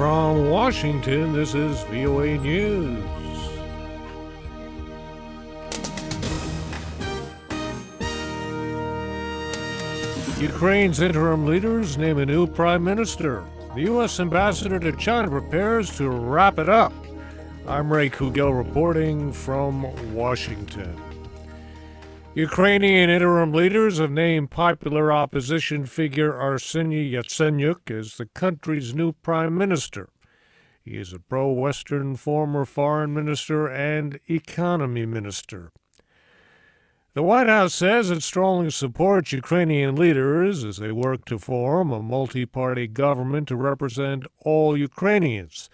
From Washington, this is VOA News. Ukraine's interim leaders name a new prime minister. The U.S. ambassador to China prepares to wrap it up. I'm Ray Kouguell reporting from Washington. Ukrainian interim leaders have named popular opposition figure Arseniy Yatsenyuk as the country's new prime minister. He is a pro-Western former foreign minister and economy minister. The White House says it strongly supports Ukrainian leaders as they work to form a multi-party government to represent all Ukrainians.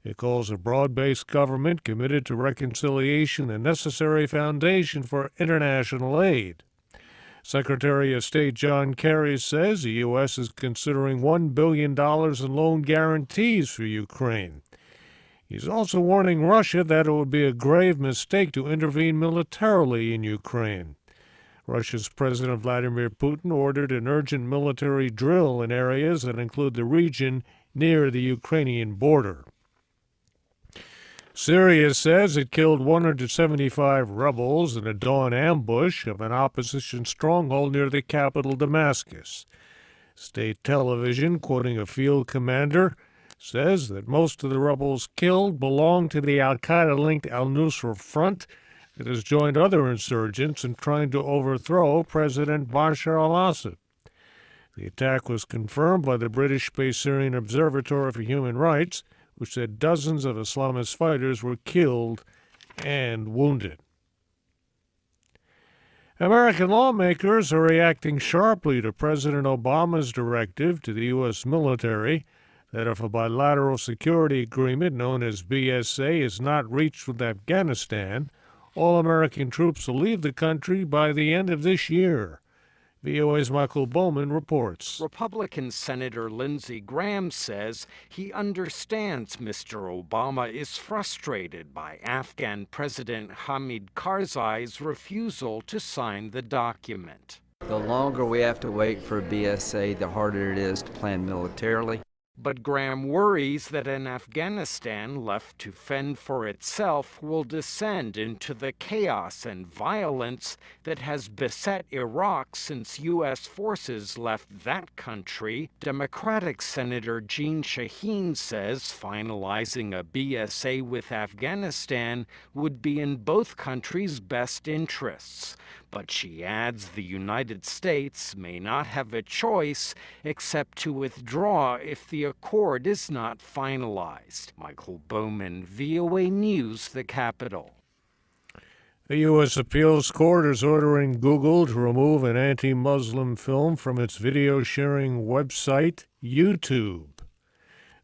It calls a broad-based government committed to reconciliation the necessary foundation for international aid. Secretary of State John Kerry says the U.S. is considering $1 billion in loan guarantees for Ukraine. He's also warning Russia that it would be a grave mistake to intervene militarily in Ukraine. Russia's President Vladimir Putin ordered an urgent military drill in areas that include the region near the Ukrainian border. Syria says it killed 175 rebels in a dawn ambush of an opposition stronghold near the capital, Damascus. State television, quoting a field commander, says that most of the rebels killed belong to the al-Qaeda-linked al-Nusra Front that has joined other insurgents in trying to overthrow President Bashar al-Assad. The attack was confirmed by the British-based Syrian Observatory for Human Rights, which said dozens of Islamist fighters were killed and wounded. American lawmakers are reacting sharply to President Obama's directive to the U.S. military that if a bilateral security agreement known as BSA is not reached with Afghanistan, all American troops will leave the country by the end of this year. VOA's Michael Bowman reports. Republican Senator Lindsey Graham says he understands Mr. Obama is frustrated by Afghan President Hamid Karzai's refusal to sign the document. The longer we have to wait for BSA, the harder it is to plan militarily. But Graham worries that an Afghanistan left to fend for itself will descend into the chaos and violence that has beset Iraq since U.S. forces left that country. Democratic Senator Jeanne Shaheen says finalizing a BSA with Afghanistan would be in both countries' best interests. But she adds the United States may not have a choice except to withdraw if the accord is not finalized. Michael Bowman, VOA News, the Capitol. The U.S. Appeals Court is ordering Google to remove an anti-Muslim film from its video-sharing website, YouTube.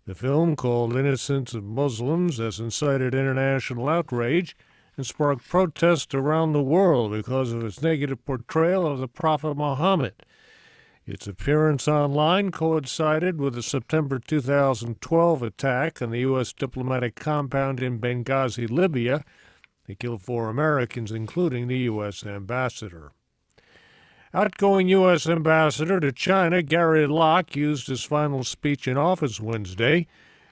The film, called Innocence of Muslims, has incited international outrage and sparked protests around the world because of its negative portrayal of the Prophet Muhammad. Its appearance online coincided with the September 2012 attack on the U.S. diplomatic compound in Benghazi, Libya. They killed 4 Americans, including the U.S. ambassador. Outgoing U.S. ambassador to China, Gary Locke, used his final speech in office Wednesday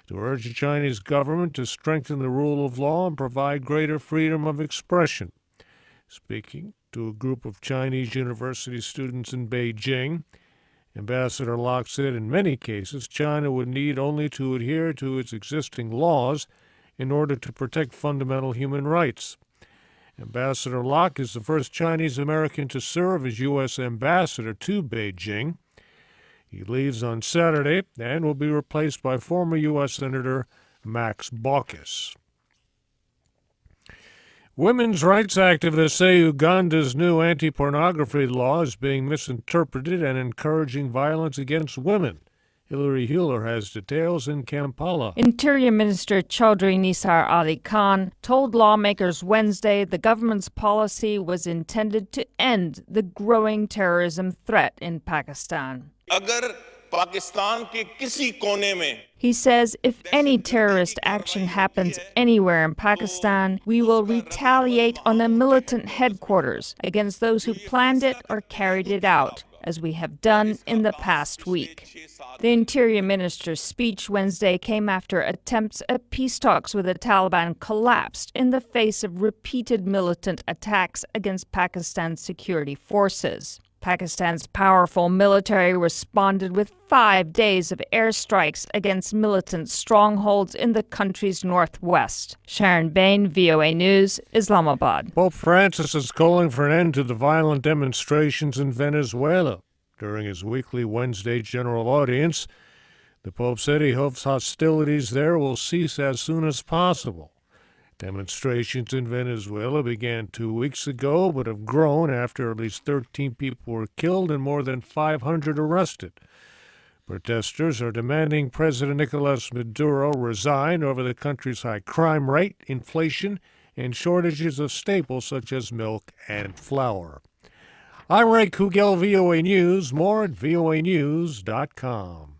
to urge the Chinese government to strengthen the rule of law and provide greater freedom of expression. Speaking to a group of Chinese university students in Beijing, Ambassador Locke said in many cases China would need only to adhere to its existing laws in order to protect fundamental human rights. Ambassador Locke is the first Chinese American to serve as U.S. ambassador to Beijing. He leaves on Saturday and will be replaced by former U.S. Senator Max Baucus. Women's rights activists say Uganda's new anti-pornography law is being misinterpreted and encouraging violence against women. Hillary Hewler has details in Kampala. Interior Minister Chaudhry Nisar Ali Khan told lawmakers Wednesday the government's policy was intended to end the growing terrorism threat in Pakistan. He says if any terrorist action happens anywhere in Pakistan, we will retaliate on the militant headquarters against those who planned it or carried it out. as we have done in the past week. The Interior Minister's speech Wednesday came after attempts at peace talks with the Taliban collapsed in the face of repeated militant attacks against Pakistan's security forces. Pakistan's powerful military responded with 5 days of airstrikes against militant strongholds in the country's northwest. Sharon Bain, VOA News, Islamabad. Pope Francis is calling for an end to the violent demonstrations in Venezuela. During his weekly Wednesday general audience, the Pope said he hopes hostilities there will cease as soon as possible. Demonstrations in Venezuela began 2 weeks ago, but have grown after at least 13 people were killed and more than 500 arrested. Protesters are demanding President Nicolas Maduro resign over the country's high crime rate, inflation, and shortages of staples such as milk and flour. I'm Ray Kouguell, VOA News. More at voanews.com.